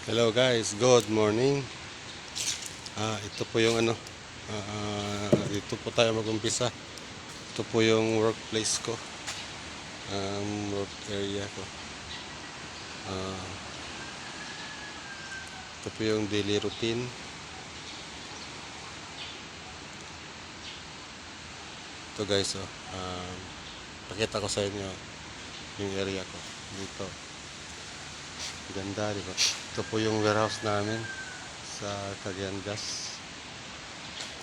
Hello guys, good morning. Ito po yung dito po tayo mag-umpisa. Ito po yung workplace ko, work area ko. Ah, Ito po yung daily routine. Ito guys, pakita ko sa inyo yung area ko dito. Ganda, di ba? Ito po yung warehouse namin sa Cagayan Gas.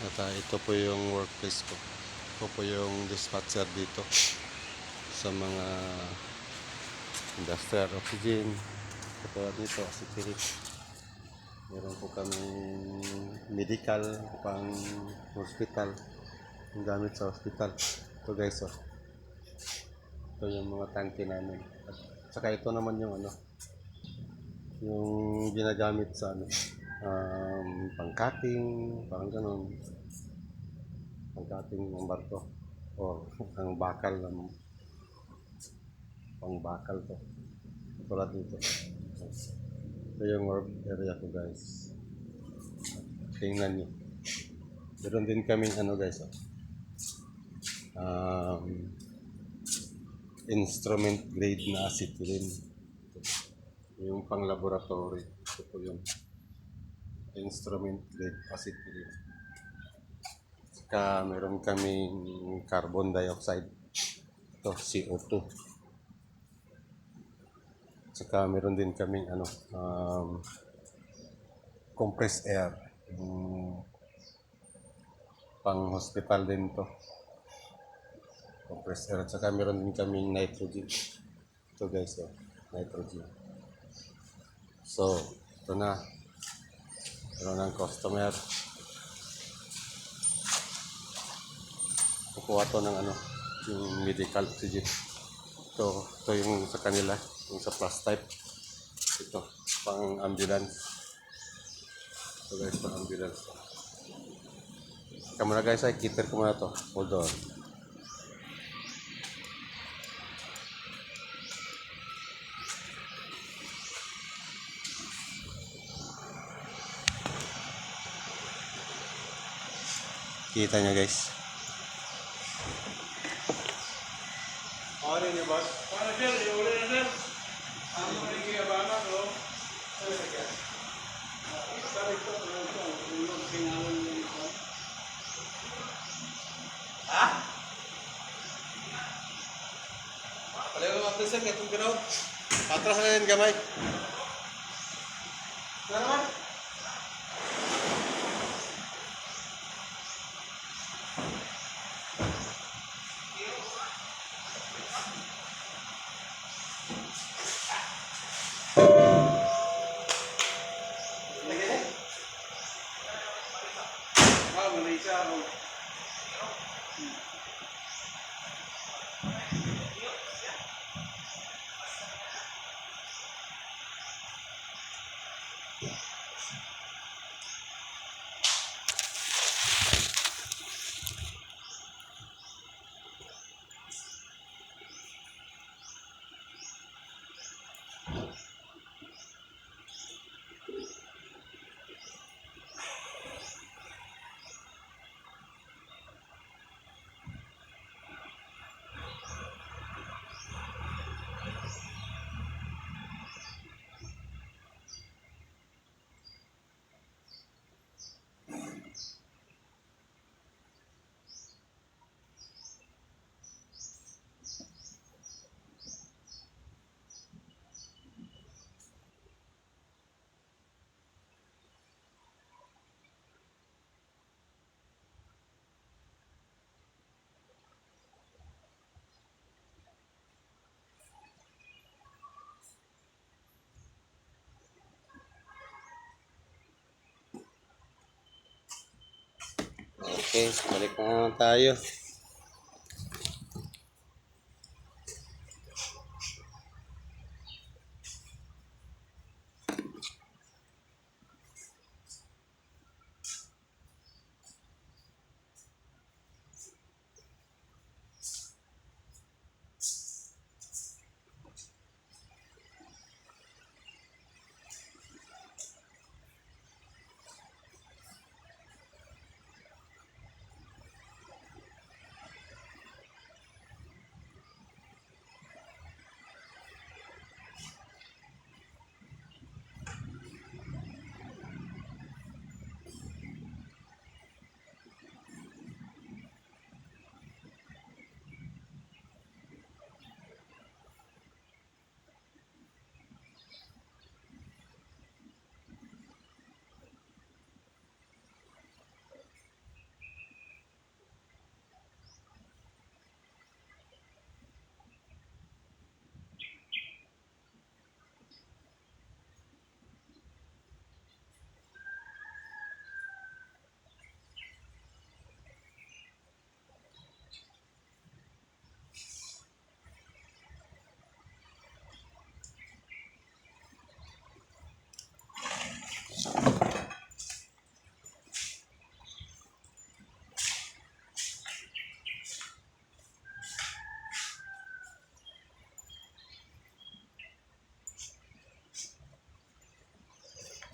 At ito po yung workplace ko. Ito po yung dispatcher dito sa mga industrial oxygen. Katulad nito, spirit. Meron po kaming medical pang hospital. Yung gamit sa hospital. Ito guys, oh. Ito yung mga tangke namin. At saka ito naman yung yung ginagamit sa pang-cutting, parang ganun. Pang-cutting ng barko. O ang bakal ng pang-bakal to. Tulad dito. Ito yung work area ko guys. Tingnan nyo. Meron din kaming guys, instrument grade na acetylene. Yung pang laboratory. Ito po yung instrument grade acetylene. Saka meron kaming carbon dioxide. Ito, CO2. Saka meron din kaming compressed air. Pang hospital din to. Compressed air. Saka meron din kaming nitrogen. Ito guys, nitrogen. So, ito na. Meron ng customer. Kukuha to ng yung medical oxygen. Ito yung sa kanila, yung sa plus type. Ito, pang ambulance. Ito guys, pang ambulance. Kamuna guys, ay kitter ko muna to. Hold on. Kita nyo guys. Ano niya ba? Para siya, iuli na sir. Ano na yung kiyabangan, no? Ha? Pala yung mga sir, itong ginaw. Atras na yan gamay. Ano naman? Malaysia ako. Okay, balik na naman tayo.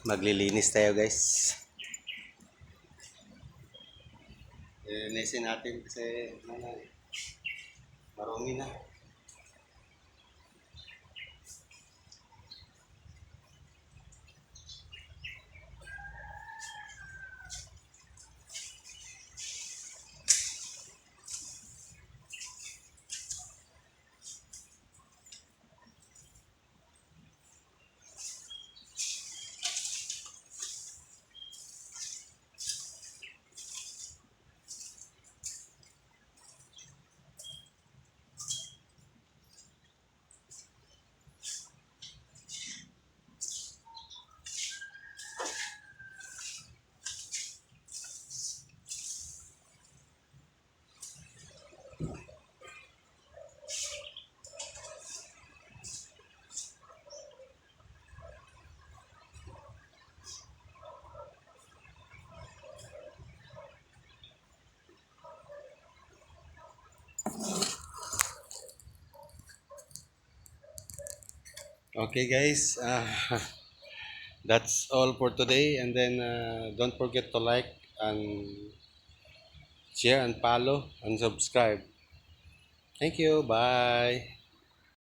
Maglilinis tayo guys. Linisin natin kasi marumi na. Okay guys, that's all for today, and then don't forget to like and share and follow and subscribe. Thank you. Bye.